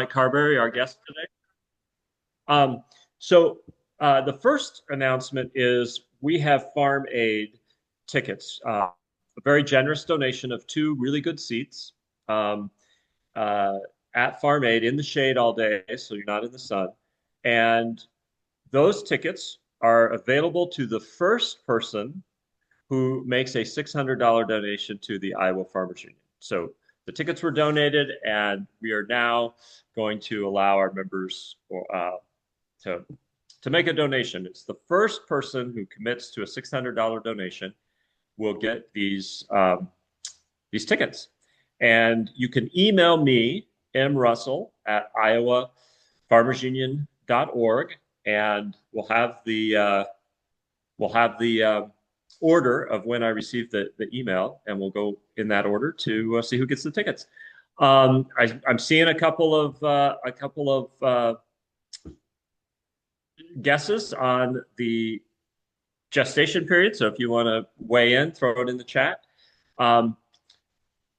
Mike Carberry, our guest today. Um, the first announcement is we have Farm Aid tickets, a very generous donation of two really good seats um, uh, at Farm Aid in the shade all day, so you're not in the sun. And those tickets are available to the first person who makes a $600 donation to the Iowa Farmers Union. So the tickets were donated, and we are now going to allow our members to to make a donation. It's the first person who commits to a $600 donation will get these tickets. And you can email me, mrussell at iowafarmersunion.org, and we'll have the order of when I receive the email, and we'll go in that order to see who gets the tickets. I'm seeing a couple of guesses on the gestation period. So if you want to weigh in, throw it in the chat.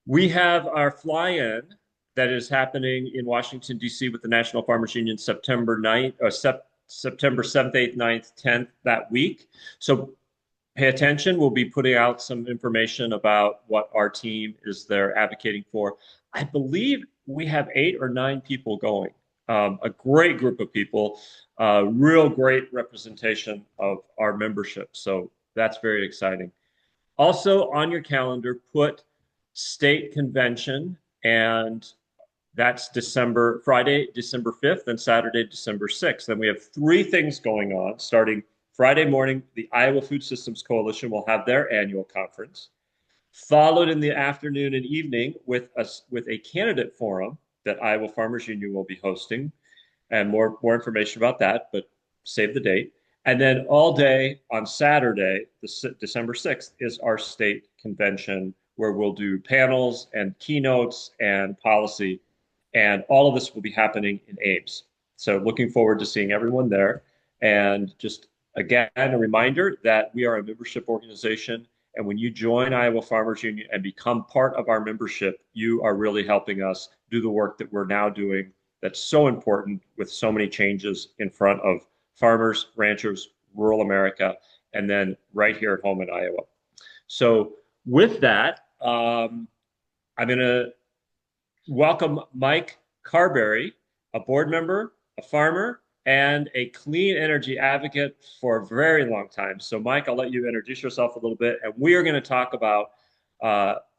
We have our fly-in that is happening in Washington, D.C. with the National Farmers Union September 9th, or September 7th, 8th, 9th, 10th that week. So pay attention. We'll be putting out some information about what our team is there advocating for. I believe we have 8 or 9 people going. A great group of people, real great representation of our membership. So that's very exciting. Also on your calendar, put state convention, and that's Friday, December 5th, and Saturday, December 6th. And we have 3 things going on. Starting Friday morning, the Iowa Food Systems Coalition will have their annual conference, followed in the afternoon and evening with a candidate forum that Iowa Farmers Union will be hosting, and more information about that, but save the date. And then all day on Saturday, December 6th, is our state convention, where we'll do panels and keynotes and policy, and all of this will be happening in Ames. So looking forward to seeing everyone there. And just again, a reminder that we are a membership organization, and when you join Iowa Farmers Union and become part of our membership, you are really helping us do the work that we're now doing that's so important, with so many changes in front of farmers, ranchers, rural America, and then right here at home in Iowa. So with that, I'm going to welcome Mike Carberry, a board member, a farmer, and a clean energy advocate for a very long time. So Mike, I'll let you introduce yourself a little bit, and we are going to talk about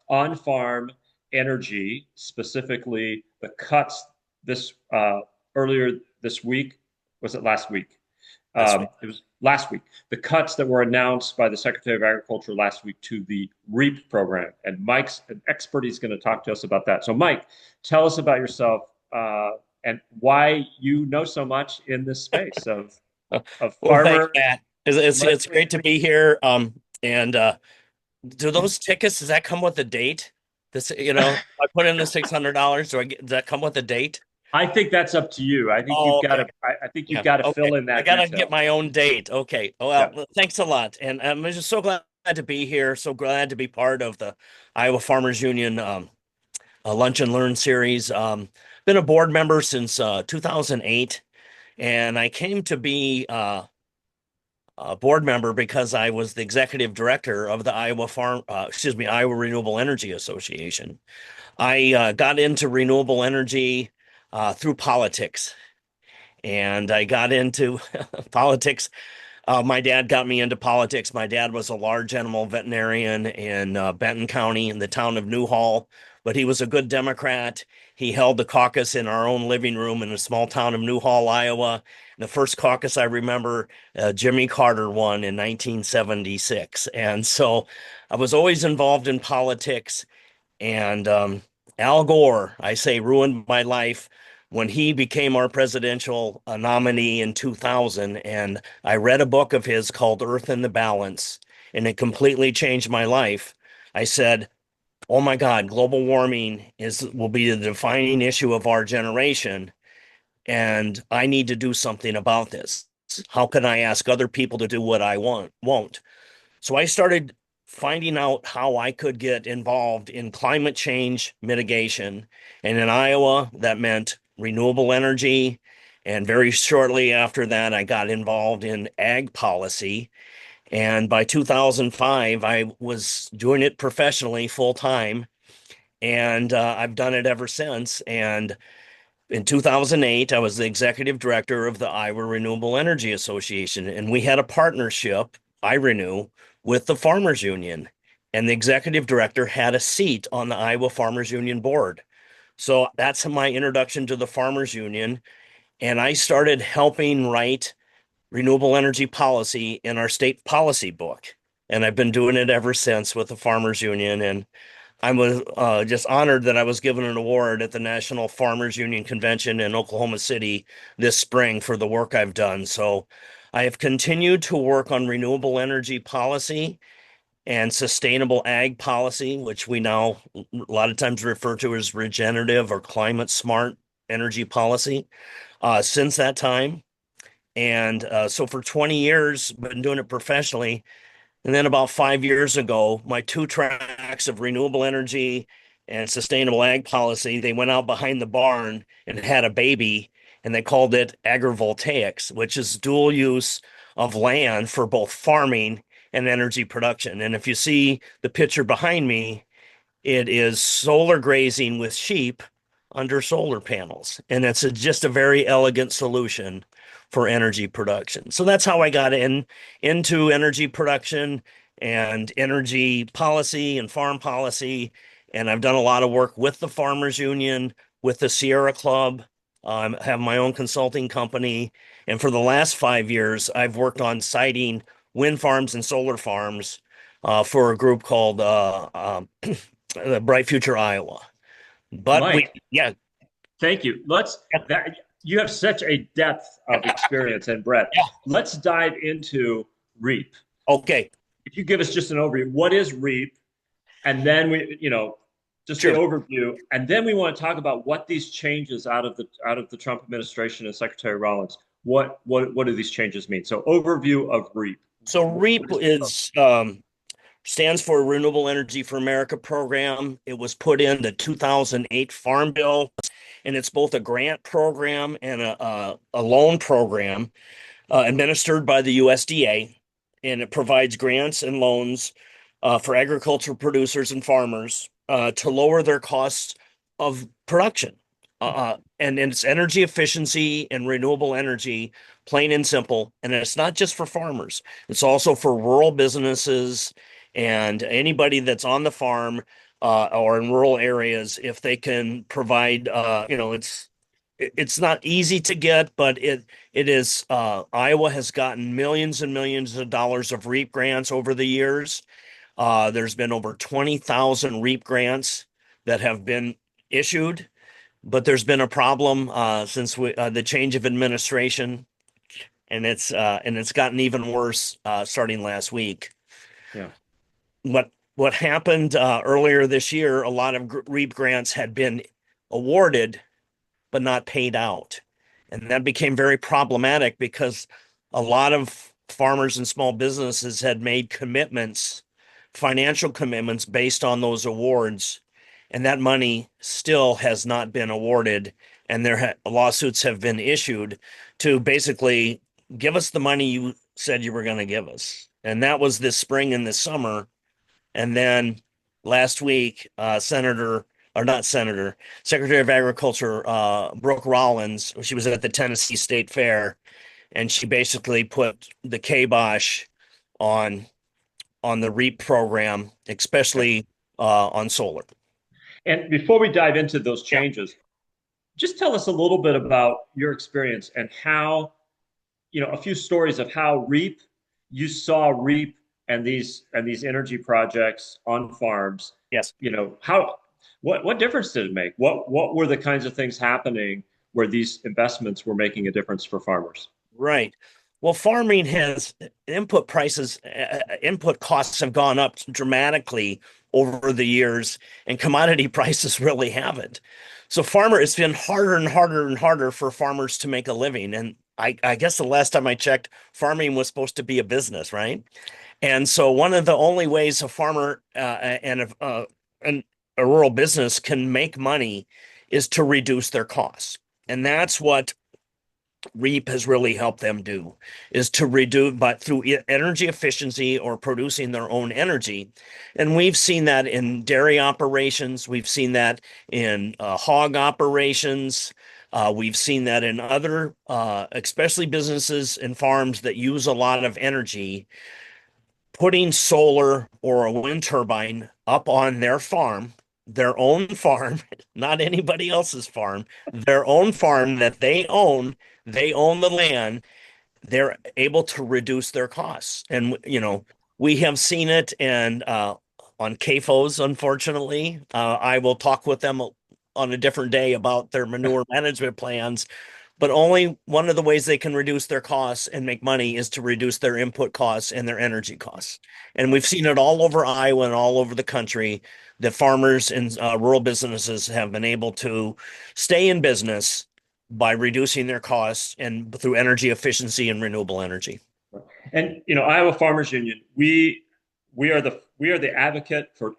on-farm energy, specifically the cuts earlier this week. Was it last week? It was last week. The cuts that were announced by the Secretary of Agriculture last week to the REAP program. And Mike's an expert. He's going to talk to us about that. So Mike, tell us about yourself and why you know so much in this space of Well, farmer. thanks, Matt. It's great to be here. And do those tickets, does that come with a date? I put in the $600. Does that come with a date? I think that's up to you. I think you've Oh, got okay. to. I think you've Yeah. got to Okay. fill in I that gotta detail. get my own date. Okay. Yeah. Well, thanks a lot. And I'm just so glad to be here. So glad to be part of the Iowa Farmers Union Lunch and Learn series. Been a board member since 2008, and I came to be a board member because I was the executive director of the Iowa Renewable Energy Association. I got into renewable energy through politics, and I got into politics. My dad got me into politics. My dad was a large animal veterinarian in Benton County in the town of Newhall, but he was a good Democrat. He held the caucus in our own living room in a small town of Newhall, Iowa. The first caucus I remember, Jimmy Carter won in 1976. And so I was always involved in politics. And Al Gore, I say, ruined my life when he became our presidential nominee in 2000. And I read a book of his called Earth in the Balance, and it completely changed my life. I said, oh my God, global warming will be the defining issue of our generation, and I need to do something about this. How can I ask other people to do what I won't? So I started finding out how I could get involved in climate change mitigation. And in Iowa, that meant renewable energy. And very shortly after that, I got involved in ag policy. And by 2005, I was doing it professionally full time. And I've done it ever since. And in 2008, I was the executive director of the Iowa Renewable Energy Association, and we had a partnership, iRenew, with the Farmers Union. And the executive director had a seat on the Iowa Farmers Union board. So that's my introduction to the Farmers Union. And I started helping write renewable energy policy in our state policy book. And I've been doing it ever since with the Farmers Union. And I was just honored that I was given an award at the National Farmers Union Convention in Oklahoma City this spring for the work I've done. So I have continued to work on renewable energy policy and sustainable ag policy, which we now a lot of times refer to as regenerative or climate smart energy policy, since that time. And so for 20 years, been doing it professionally. And then about 5 years ago, my two tracks of renewable energy and sustainable ag policy, they went out behind the barn and had a baby, and they called it agrivoltaics, which is dual use of land for both farming and energy production. And if you see the picture behind me, it is solar grazing with sheep under solar panels. And it's just a very elegant solution for energy production. So that's how I got into energy production and energy policy and farm policy. And I've done a lot of work with the Farmers Union, with the Sierra Club. I have my own consulting company. And for the last 5 years, I've worked on siting wind farms and solar farms for a group called Bright Future Iowa. But Mike, yeah. thank you. You have such a depth of experience and breadth. Yeah. Let's dive into REAP. Okay. If you give us just an overview, what is REAP? And then just Sure. the overview, and then we want to talk about what these changes out of the Trump administration and Secretary Rollins. What do these changes mean? So overview of REAP. So REAP What is stands for Renewable Energy for America program. It was put in the 2008 Farm Bill, and it's both a grant program and a loan program administered by the USDA, and it provides grants and loans for agricultural producers and farmers to lower their costs of production. And it's energy efficiency and renewable energy, plain and simple. And it's not just for farmers, it's also for rural businesses and anybody that's on the farm or in rural areas. If they can provide, it's not easy to get, but it is. Iowa has gotten millions and millions of dollars of REAP grants over the years. There's been over 20,000 REAP grants that have been issued, but there's been a problem since the change of administration, and it's gotten even worse starting last week. Yeah. What happened earlier this year? A lot of REAP grants had been awarded but not paid out, and that became very problematic because a lot of farmers and small businesses had made commitments, financial commitments based on those awards, and that money still has not been awarded, and lawsuits have been issued to basically give us the money you said you were going to give us. And that was this spring and this summer. And then last week, Secretary of Agriculture, Brooke Rollins, she was at the Tennessee State Fair, and she basically put the kibosh on the REAP program, especially on solar. And before we dive into those changes, just tell us a little bit about your experience and how, a few stories of how you saw REAP and these energy projects on farms. Yes. What difference did it make? What were the kinds of things happening where these investments were making a difference for farmers? Right. Well, farming has input costs have gone up dramatically over the years, and commodity prices really haven't. So it's been harder and harder and harder for farmers to make a living. And I guess the last time I checked, farming was supposed to be a business, right? And so one of the only ways a farmer and a rural business can make money is to reduce their costs. And that's what REAP has really helped them do, is to reduce, but through energy efficiency or producing their own energy. And we've seen that in dairy operations. We've seen that in hog operations. We've seen that in other, especially businesses and farms that use a lot of energy, putting solar or a wind turbine up on their own farm, not anybody else's farm, their own farm that they own the land, they're able to reduce their costs. And, we have seen it and on CAFOs, unfortunately. I will talk with them on a different day about their manure management plans, but only one of the ways they can reduce their costs and make money is to reduce their input costs and their energy costs. And we've seen it all over Iowa and all over the country that farmers and rural businesses have been able to stay in business by reducing their costs and through energy efficiency and renewable energy. And Iowa Farmers Union, we are the advocate for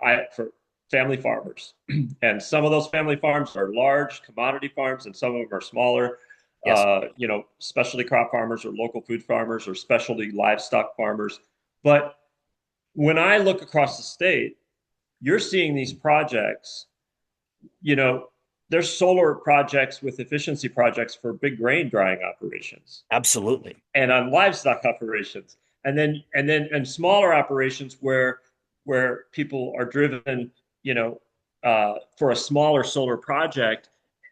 family farmers, and some of those family farms are large commodity farms, and some of them are smaller. Yes, Specialty crop farmers or local food farmers or specialty livestock farmers. But when I look across the state, you're seeing these projects. You know, there's solar projects with efficiency projects for big grain drying operations absolutely. and on livestock operations, and smaller operations where people are driven, for a smaller solar project.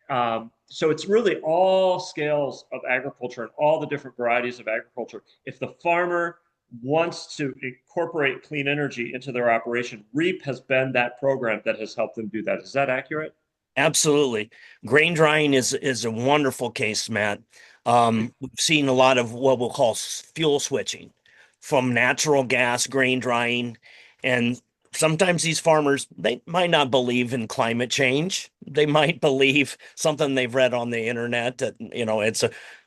So it's really all scales of agriculture and all the different varieties of agriculture. If the farmer wants to incorporate clean energy into their operation, REAP has been that program that has helped them do that. Is that accurate? Absolutely. Grain drying is a wonderful case, Matt. We've seen a lot of what we'll call fuel switching from natural gas grain drying. And sometimes these farmers, they might not believe in climate change. They might believe something they've read on the internet that,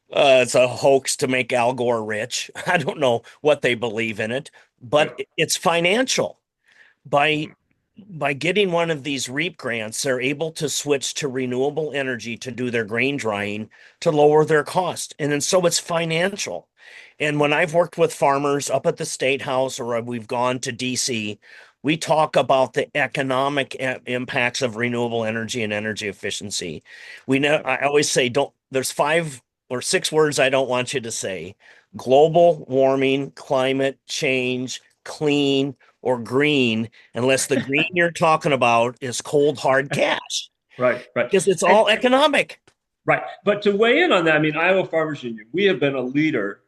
it's a hoax to make Al Gore rich. I don't know what they believe in it, Right. but it's financial. By Mhm. by getting one of these REAP grants, they're able to switch to renewable energy to do their grain drying to lower their cost. And then so it's financial. And when I've worked with farmers up at the State House or we've gone to DC, we talk about the economic impacts of renewable energy and energy efficiency. We know, Right. I always say, there's 5 or 6 words I don't want you to say: global warming, climate change, clean, or green, unless the green you're talking about is cold hard cash, Right. Right. because it's And all economic. right. But to weigh in on that, I mean, Iowa Farmers Union, we have been a leader,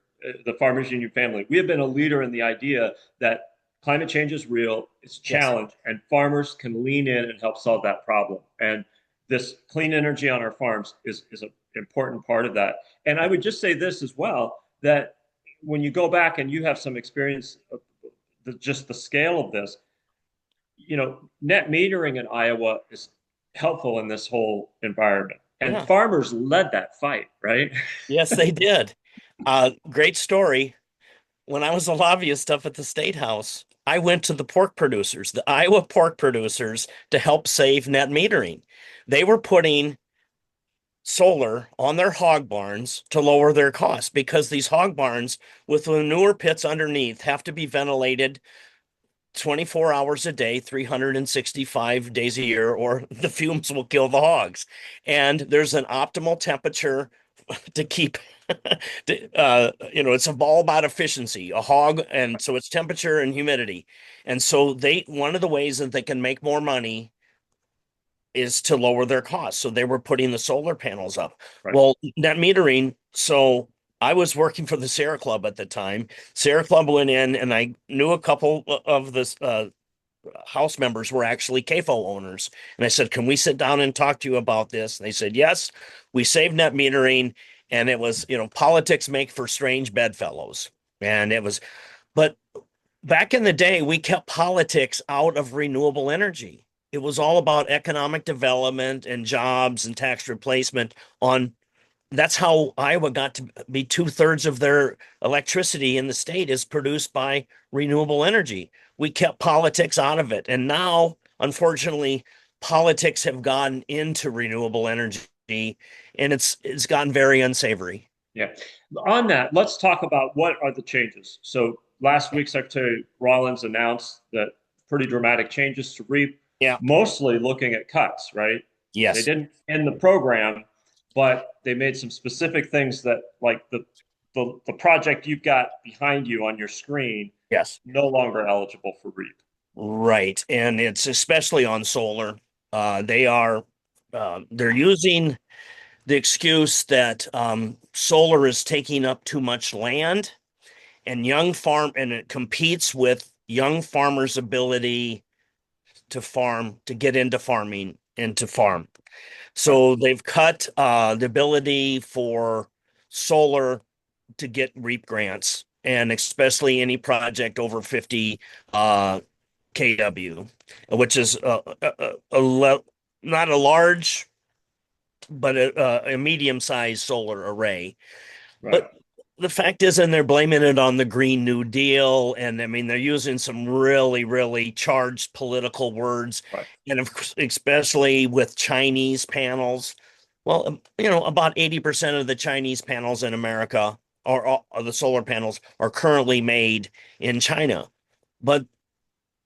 the Farmers Union family, we have been a leader in the idea that climate change is real, it's a Yes, challenge, and farmers can lean in and help solve that problem. And this clean energy on our farms is an important part of that. And I would just say this as well, that when you go back and you have some experience of just the scale of this, net metering in Iowa is helpful in this whole environment. And yeah, farmers led that fight, right? yes, they did. Great story. When I was a lobbyist up at the State House, I went to the pork producers, the Iowa pork producers, to help save net metering. They were putting solar on their hog barns to lower their costs because these hog barns with manure pits underneath have to be ventilated 24 hours a day, 365 days a year, or the fumes will kill the hogs. And there's an optimal temperature to keep, it's all about efficiency, a hog. And so it's temperature and humidity. And so one of the ways that they can make more money is to lower their costs. So they were putting the solar panels up. Right. Well, net metering. So I was working for the Sierra Club at the time. Sierra Club went in, and I knew a couple of the house members were actually CAFO owners. And I said, "Can we sit down and talk to you about this?" And they said, "Yes, we saved net metering." And it was, politics make for strange bedfellows. And it was, but back in the day, we kept politics out of renewable energy. It was all about economic development and jobs and tax replacement on that's how Iowa got to be 2/3 of their electricity in the state is produced by renewable energy. We kept politics out of it. And now, unfortunately, politics have gone into renewable energy. and it's gotten very unsavory. Yeah. On that, let's talk about what are the changes. So last week, Secretary Rollins announced that pretty dramatic changes to REAP, Yeah. mostly looking at cuts, right? They Yes. didn't end the program, but they made some specific things that, like the project you've got behind you on your screen, Yes. no longer eligible for REAP. Right. And it's especially on solar. They're using the excuse that solar is taking up too much land and it competes with young farmers' ability to farm, to get into farming and to farm. Right. So they've cut the ability for solar to get REAP grants, and especially any project over 50 kW, which is not a large, but a medium-sized solar array. Right. But the fact is, and they're blaming it on the Green New Deal, and I mean they're using some really, really charged political words, Right. and especially with Chinese panels. Well, about 80% of the Chinese panels in America, or the solar panels, are currently made in China. But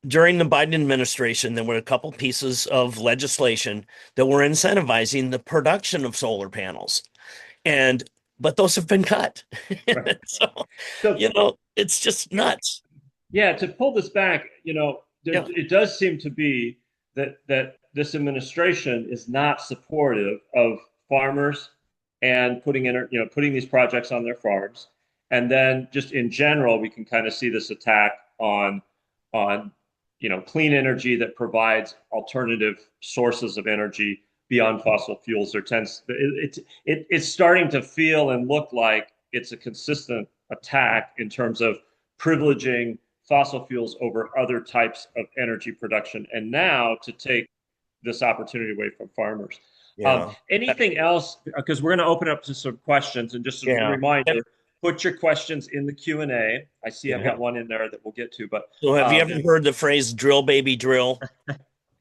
during the Biden administration, there were a couple pieces of legislation that were incentivizing the production of solar panels. And but those have been cut. Right. So, So it's just nuts. yeah, to pull this back, Yeah. it does seem to be that this administration is not supportive of farmers and putting these projects on their farms, and then just in general, we can kind of see this attack on clean energy that provides alternative sources of energy beyond fossil fuels. It's starting to feel and look like it's a consistent attack in terms of privileging fossil fuels over other types of energy production, and now to take this opportunity away from farmers. Yeah. Anything else? Because we're going to open up to some questions, and just as a Yeah. reminder, put your questions in the Q&A. I see I've Yeah. got one in there that we'll get to, but So have you ever heard the phrase drill baby drill?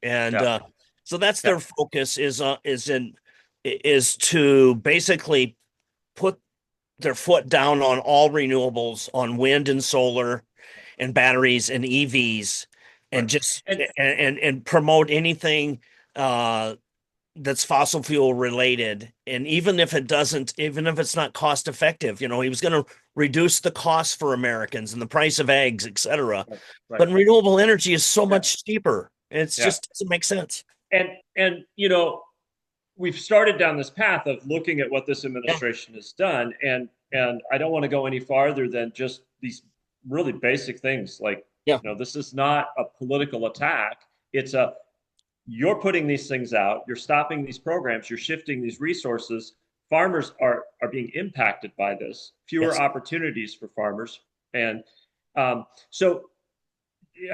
And yeah, so that's yeah, their focus is to basically put their foot down on all renewables, on wind and solar and batteries and EVs, right. and just And and promote anything uh that's fossil fuel related. And even if it's not cost effective, he was going to reduce the cost for Americans and the price of eggs, etc. right, right, But renewable energy is so yeah, much cheaper. It's yeah, just doesn't make sense. and we've started down this path of looking at what this Yeah, administration has done, and I don't want to go any farther than just these really basic things like, yeah, this is not a political attack. It's a You're putting these things out, you're stopping these programs, you're shifting these resources. Farmers are being impacted by this. Fewer yes. opportunities for farmers, and so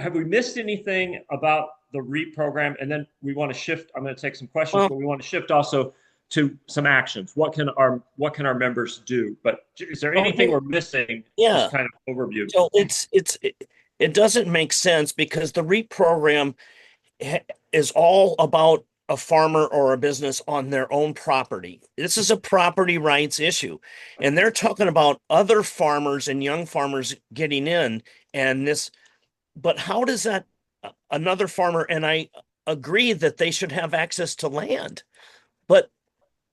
have we missed anything about the REAP program? And then we want to shift. I'm going to take some questions, Well, but we want to shift also to some actions. What can our members do? But is there anything we're missing? Just yeah. kind of overview. So it doesn't make sense because the REAP program is all about a farmer or a business on their own property. This is a property rights issue. And they're talking about other farmers and young farmers getting in. And but how does that, another farmer, and I agree that they should have access to land, but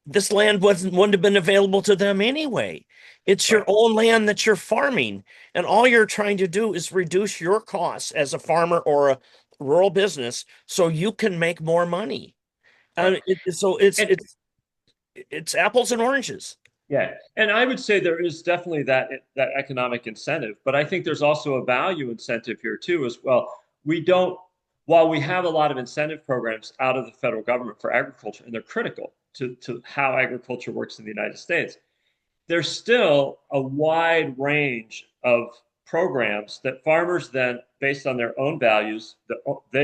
this land wouldn't have been available to them anyway. It's your Right, own land that you're farming, and all you're trying to do is reduce your costs as a farmer or a rural business so you can make more money. right. So And it's apples and oranges. yeah, and I would say there is definitely that economic incentive, but I think there's also a value incentive here too as well. We don't, while we have a lot of incentive programs out of the federal government for agriculture, and they're critical to how agriculture works in the United States, there's still a wide range of programs that farmers then, based on their own values,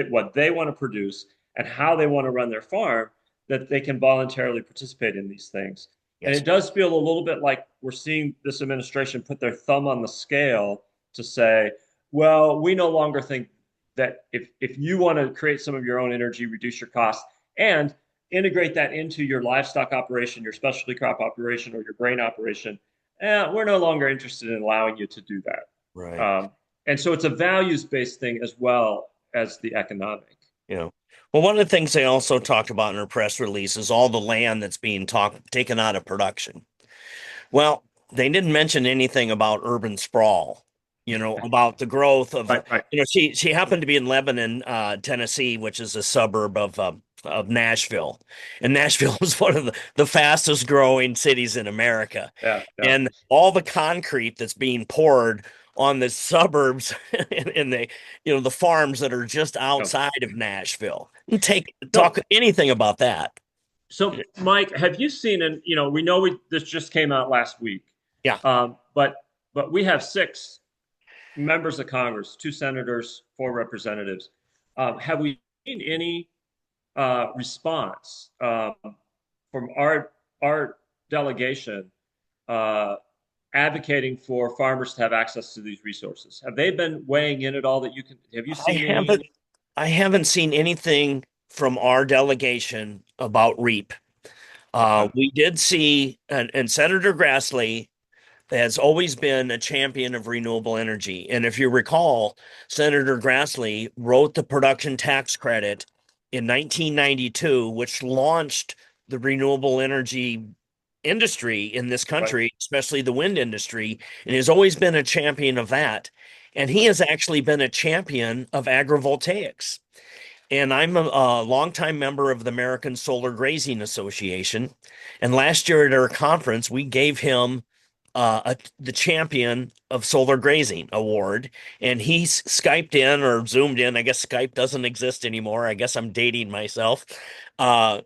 what they want to produce and how they want to run their farm, that they can voluntarily participate in these things. And Yes. it does feel a little bit like we're seeing this administration put their thumb on the scale to say, well, we no longer think that if you want to create some of your own energy, reduce your costs, and integrate that into your livestock operation, your specialty crop operation, or your grain operation, we're no longer interested in allowing you to do that. Right. And so it's a values-based thing as well as the economic. You know, well, one of the things they also talked about in her press release is all the land that's being taken out of production. Well, they didn't mention anything about urban sprawl, about the growth of, Right, right. she happened to be in Lebanon, Tennessee, which is a suburb of Nashville. And Nashville is one of the fastest growing cities in America. Yeah, yeah. And all the concrete that's being poured on the suburbs and the farms that are just Yeah. outside of Nashville. And So, talk anything about that. so Mike, have you seen, and we know this just came out last week, Yeah. but we have six members of Congress, two senators, four representatives. Have we seen any response from our delegation advocating for farmers to have access to these resources? Have they been weighing in at all that you can? Have you I seen any? haven't I haven't seen anything from our delegation about REAP. Okay, We did see, and Senator Grassley has always been a champion of renewable energy. And if you recall, Senator Grassley wrote the production tax credit in 1992, which launched the renewable energy industry in this right. country, especially the wind industry, and has always been a champion of that. And he has actually been a champion of agrivoltaics. And I'm a longtime member of the American Solar Grazing Association. And last year at our conference, we gave him the Champion of Solar Grazing Award. And he Skyped in or Zoomed in. I guess Skype doesn't exist anymore. I guess I'm dating myself. Uh,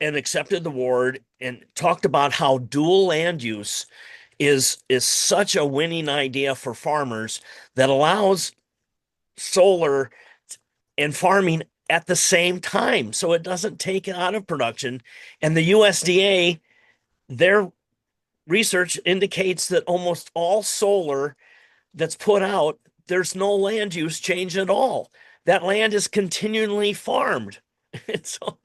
and accepted the award and talked about how dual land use is such a winning idea for farmers that allows solar and farming at the same time. So it doesn't take it out of production. And the USDA, their research indicates that almost all solar that's put out, there's no land use change at all. That land is continually farmed. And so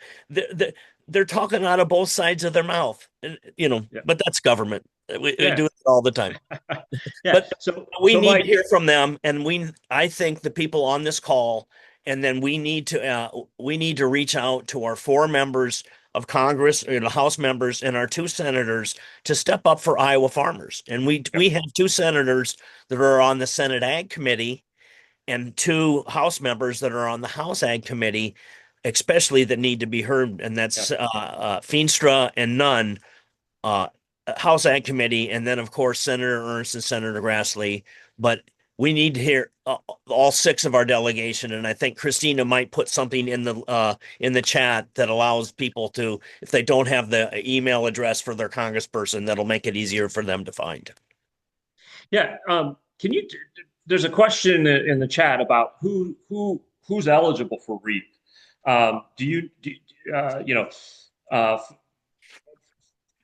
they're talking out of both sides of their mouth. And, Yeah, but that's government. We yeah, do it all the time. yeah. But we So need to Mike, hear from them, and I think the people on this call, and then we need to reach out to our four members of Congress, House members, and our two senators to step up for Iowa farmers. And we have two senators that are on the Senate Ag Committee, and two House members that are on the House Ag Committee, especially that need to be heard, and yeah, that's Feenstra and Nunn. Uh, House Ag Committee, and then of course Senator Ernst and Senator Grassley. But we need to hear all six of our delegation, and I think Christina might put something in the chat that allows people to, if they don't have the email address for their congressperson, that'll make it easier for them to find. yeah. Can you? There's a question in the chat about who's eligible for REAP. Do you do, you know uh, Well,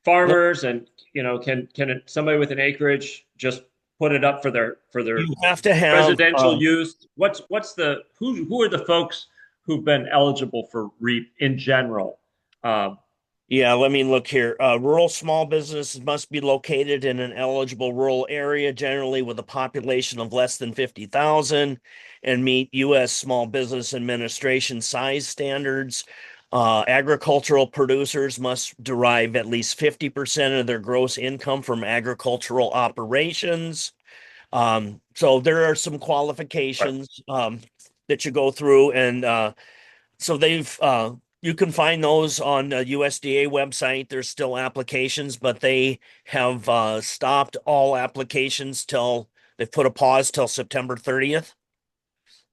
farmers and can somebody with an acreage just put it up for their you have to have residential use? What's the who are the folks who've been eligible for REAP in general? Um, Yeah, let me look here. Rural small businesses must be located in an eligible rural area, generally with a population of less than 50,000, and meet U.S. Small Business Administration size standards. Agricultural producers must derive at least 50% of their gross income from agricultural operations. So there are some right. qualifications that you go through, and so you can find those on the USDA website. There's still applications, but they have stopped all applications till they've put a pause till September 30th.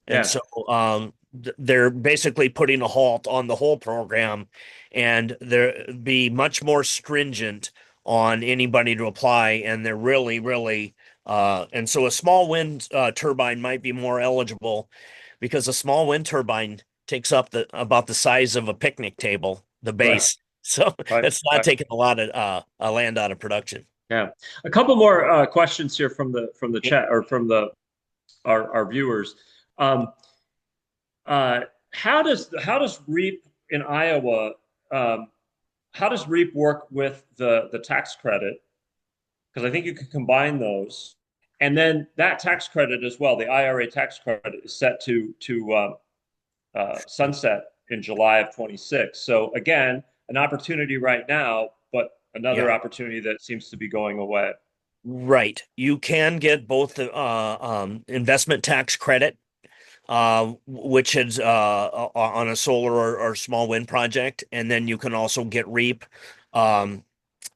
And Yeah, so they're basically putting a halt on the whole program, and they're be much more stringent on anybody to apply. And they're really, really, and so a small wind turbine might be more eligible because a small wind turbine takes up about the size of a picnic table, the right, base. So right, it's not right. taking a lot of land out of production. Yeah. A couple more questions here from the Yep. chat or from our viewers. Um, how does REAP in Iowa um, how does REAP work with the tax credit? Because I think you can combine those. And then that tax credit as well, the IRA tax credit is set to sunset in July of 26. So again, an opportunity right now, but another Yeah. opportunity that seems to be going away. Right. You can get both the investment tax credit, which is on a solar or small wind project, and then you can also get REAP, um,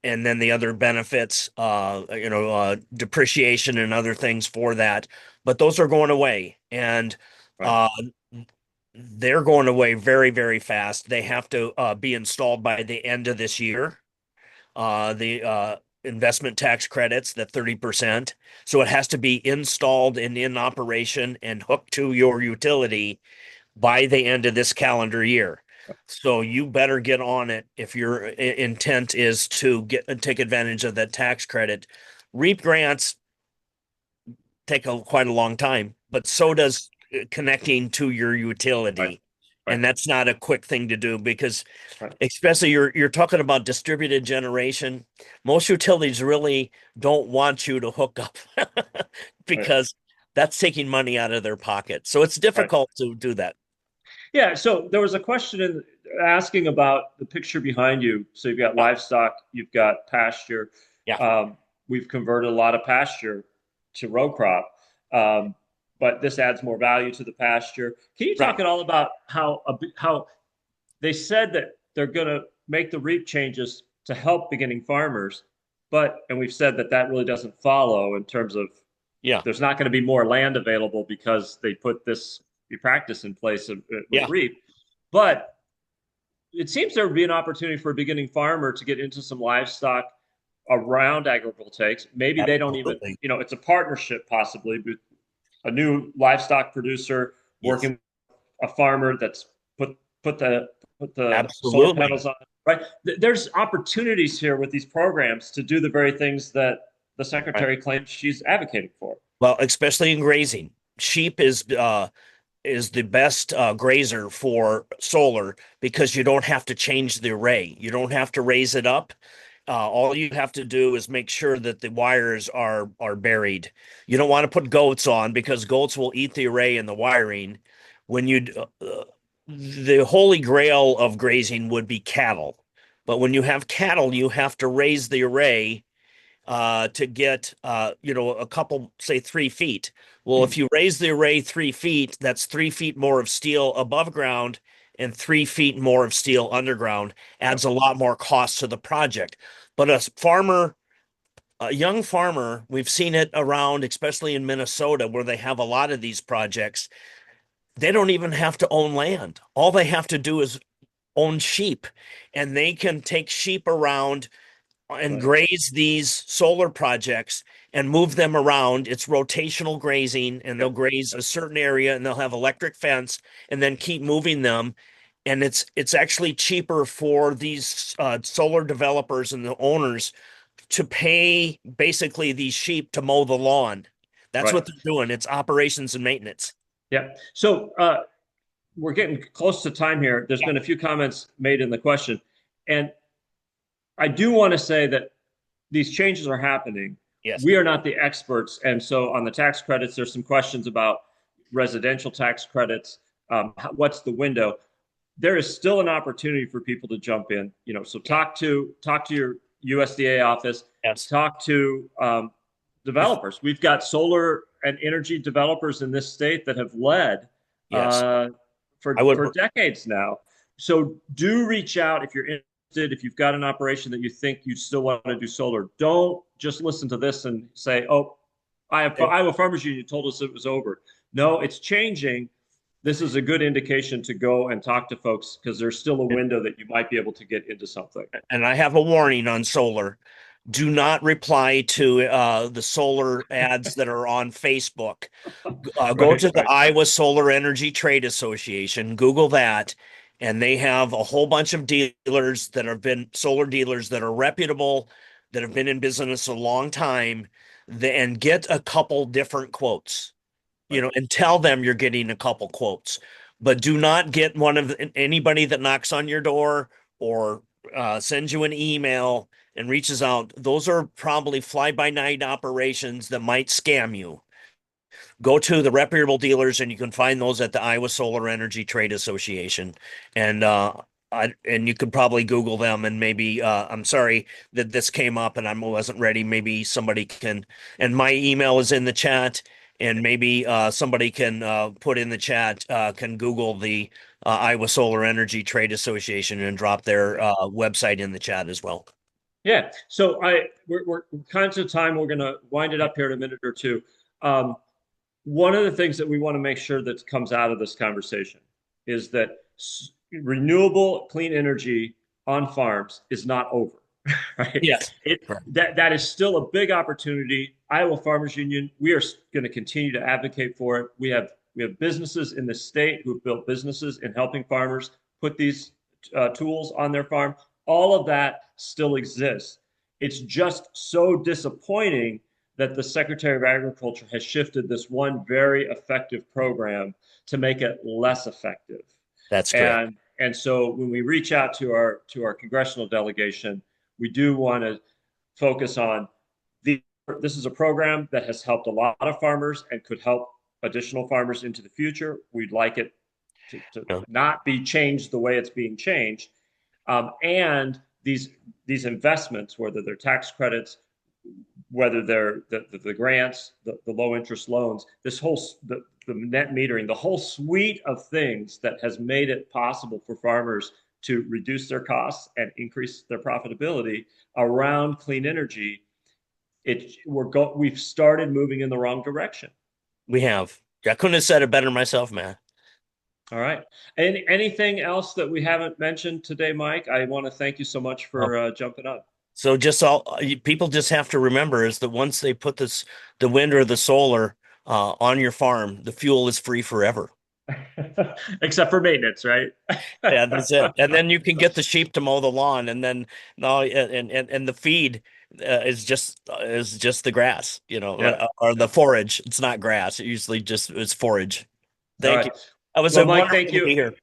and then the other benefits, depreciation and other things for that. But those are going away, and Right. uh, they're going away very, very fast. They have to be installed by the end of this year. The investment tax credits, the 30%. So it has to be installed and in operation and hooked to your utility by the end of this calendar year. So you better get on it if your intent is to take advantage of that tax credit. REAP grants take quite a long time, but so does connecting to your Right. utility. Right. And that's not a quick thing to do because Right. especially you're talking about distributed generation. Most utilities really don't want you to hook up Right. because that's taking money out of their pocket. So it's Right. difficult to do that. Yeah, so there was a question asking about the picture behind you. So you've got Yeah. livestock, you've got pasture. Yeah. Um, we've converted a lot of pasture to row crop, um, but this adds more value to the pasture. Can you Right. talk at all about how they said that they're going to make the REAP changes to help beginning farmers, and we've said that that really doesn't follow in terms of Yeah. there's not going to be more land available because they put this practice in place with Yeah. REAP. But it seems there would be an opportunity for a beginning farmer to get into some livestock around agrivoltaics. Maybe they don't even, Absolutely. it's a partnership possibly, but a new livestock producer Yes. working a farmer that's put put the put the solar Absolutely. panels on, right? There's opportunities here with these programs to do the very things that the Right. secretary claims she's advocating for. Well, especially in grazing. Sheep is the best grazer for solar because you don't have to change the array. You don't have to raise it up. All you have to do is make sure that the wires are buried. You don't want to put goats on because goats will eat the array and the wiring. When you The holy grail of grazing would be cattle, but when you have cattle, you have to raise the array to get a couple, say 3 feet. Well, if you raise the array 3 feet, that's 3 feet more of steel above ground and 3 feet more of steel underground, Yep. adds a lot more cost to the project. But a young farmer, we've seen it around, especially in Minnesota, where they have a lot of these projects. They don't even have to own land. All they have to do is own sheep, and they can take sheep around and Right. graze these solar projects and move them around. It's rotational grazing, and they'll Yep. graze a certain area and they'll have electric fence and then keep moving them. And it's actually cheaper for these solar developers and the owners to pay basically these sheep to mow the lawn. That's Right. what they're doing. It's operations and maintenance. Yeah. So we're getting close to time here. There's Yeah. been a few comments made in the question, and I do want to say that these changes are happening. Yes. We are not the experts. And so on the tax credits, there's some questions about residential tax credits. What's the window? There is still an opportunity for people to jump in. So talk to your USDA office, Yes. talk to developers. We've got solar and energy developers in this state that have led Yes. uh, I for would. for decades now. So do reach out if you're interested. If you've got an operation that you think you still want to do solar, don't just listen to this and say, "Oh, Iowa Farmers Union told us it was over." No, it's changing. This is a good indication to go and talk to folks because there's still a window that you might be able to get into something. And I have a warning on solar. Do not reply to the solar ads that are on Facebook. Go Right, to the right. Iowa Solar Energy Trade Association, Google that, and they have a whole bunch of dealers that have been solar dealers that are reputable, that have been in business a long time, and get a couple different quotes, Right. and tell them you're getting a couple quotes. But do not get one of anybody that knocks on your door or sends you an email and reaches out, those are probably fly-by-night operations that might scam you. Go to the reputable dealers, and you can find those at the Iowa Solar Energy Trade Association. And and you could probably Google them, and maybe I'm sorry that this came up and I wasn't ready. Maybe somebody can, and my email is in the chat, and maybe somebody can put in the chat, can Google the Iowa Solar Energy Trade Association and drop their website in the chat as well. Yeah. So we're conscious of time. We're going to wind it up here in a minute or two. One of the things that we want to make sure that comes out of this conversation is that renewable clean energy on farms is not over, right? Yes. That is still a big opportunity. Iowa Farmers Union, we are going to continue to advocate for it. We have businesses in the state who've built businesses in helping farmers put these tools on their farm. All of that still exists. It's just so disappointing that the Secretary of Agriculture has shifted this one very effective program to make it less effective. That's correct. And so when we reach out to our congressional delegation, we do want to focus on this is a program that has helped a lot of farmers and could help additional farmers into the future. We'd like it to not be changed the way it's being changed. And these investments, whether they're tax credits, whether they're the grants, the low interest loans, this whole the net metering, the whole suite of things that has made it possible for farmers to reduce their costs and increase their profitability around clean energy. We've started moving in the wrong direction. We have. I couldn't have said it better myself, man. All right. Anything else that we haven't mentioned today, Mike? I want to thank you so much for jumping up. So people just have to remember is that once they put the wind or the solar on your farm, the fuel is free forever. Except for maintenance, right? Yeah, that's it. And then you can get the sheep to mow the lawn, and then and the feed is just the grass, or the forage. It's not grass. It usually it's forage. Thank you. I was Mike, thank you. To be here.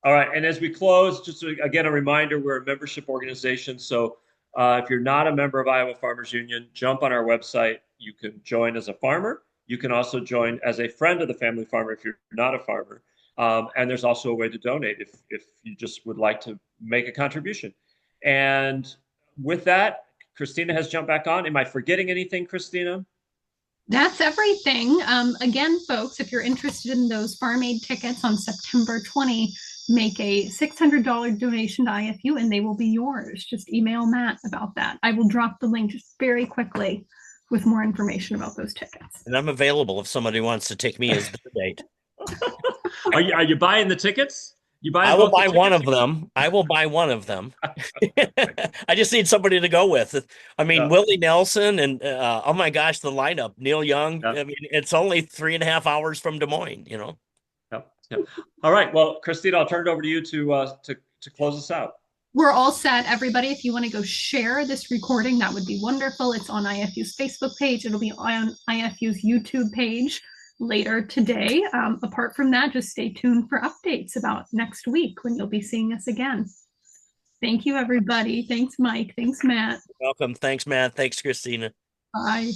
All right. And as we close, just again, a reminder, we're a membership organization. So if you're not a member of Iowa Farmers Union, jump on our website. You can join as a farmer. You can also join as a friend of the family farmer if you're not a farmer. And there's also a way to donate if you just would like to make a contribution. And with that, Christina has jumped back on. Am I forgetting anything, Christina? That's everything. Again, folks, if you're interested in those farm aid tickets on September 20, make a $600 donation to IFU and they will be yours. Just email Matt about that. I will drop the link just very quickly with more information about those tickets. And I'm available if somebody wants to take me as the date. Are you buying the tickets? I will buy one of them. I will buy one of them. I just need somebody to go with. I mean, Willie Nelson and oh my gosh, the lineup. Neil Young. I mean, it's only 3.5 hours from Des Moines. All right. Well, Christina, I'll turn it over to you to close us out. We're all set, everybody. If you want to go share this recording, that would be wonderful. It's on IFU's Facebook page. It'll be on IFU's YouTube page later today. Apart from that, just stay tuned for updates about next week when you'll be seeing us again. Thank you, everybody. Thanks, Mike. Thanks, Matt. You're welcome. Thanks, Matt. Thanks, Christina. Bye.